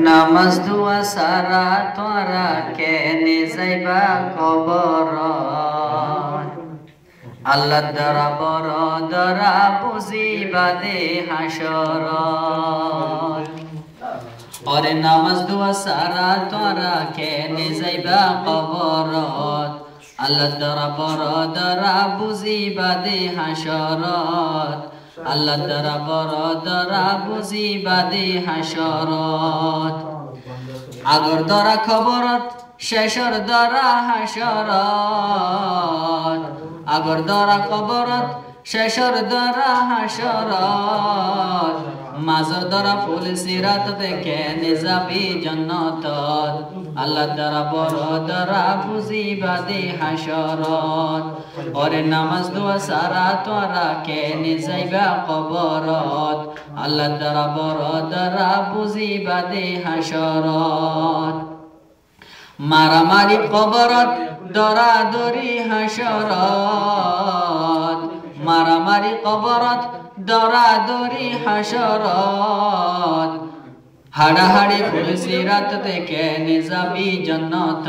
নামাজ দোয়া সারা তোরা কেনে যাইবা কবর আল্লাহ দ্বারা বড় দ্বারা বুঝিবা দে হাসর ওরে নামাজ দোয়া সারা তোরা কেনে যাইবা কবর আল্লাহ দ্বারা বড় দ্বারা বুঝিবা দে হাসর আল্লাহ দ্বারা বড় দ্বারা বুঝিবা দে হাসরত আগর দ্বারা খবরত শেষর দ্বারা হাসরত আগর দ্বারা খবরত শেষর দ্বারা হাসরত মাজর দ্বারা ফুল সিরাত দেখে নিজাবি জন্নত আল্লাহ দ্বারা বড় দ্বারা বুঝিবা দে হাসরত ওরে নামাজ দোয়া সারা তোরা কে নিজাইবা কবরত আল্লাহ দ্বারা বড় দ্বারা বুঝিবা দে হাসরত মারামারি কবরত দরাদরি হাসরত মারামারি কবরত দরাদরি হাসরত হাড়াহাড়ি ফুল সিরাত থেকে নিজাবি জন্নত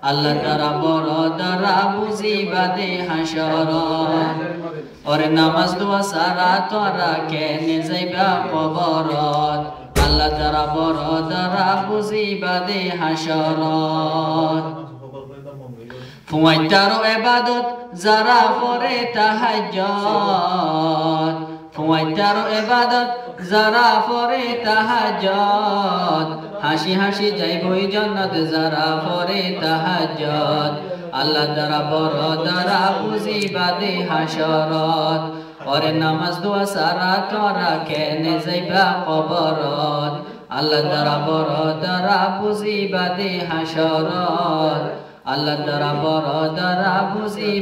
আল্লাহ দ্বারা বড় দ্বারা বুঝিবা দে হাসরত ওরে নামাজ দোয়া সারা তোরা কে নিজাইবা কবরত আল্লাহ দ্বারা বড় দ্বারা বুঝিবা দে হাসরত ফুয়াইতারো ইবাদত যারা পড়ে তাহাজ্জুদ ফুয়াইতারো ইবাদত যারা পড়ে তাহাজ্জুদ হাসি হাসি যাইবই জান্নাত যারা পড়ে তাহাজ্জুদ আল্লাহ দ্বারা বড় দ্বারা বুঝিবা দে হাসরত ওরে নামাজ দোয়া সারা তোরা কেনে যাইবা কবরত আল্লাহ দ্বারা বড় দ্বারা বুঝিবা দে হাসরত আল্লাহ দ্বারা বড় দ্বারা বুঝিবা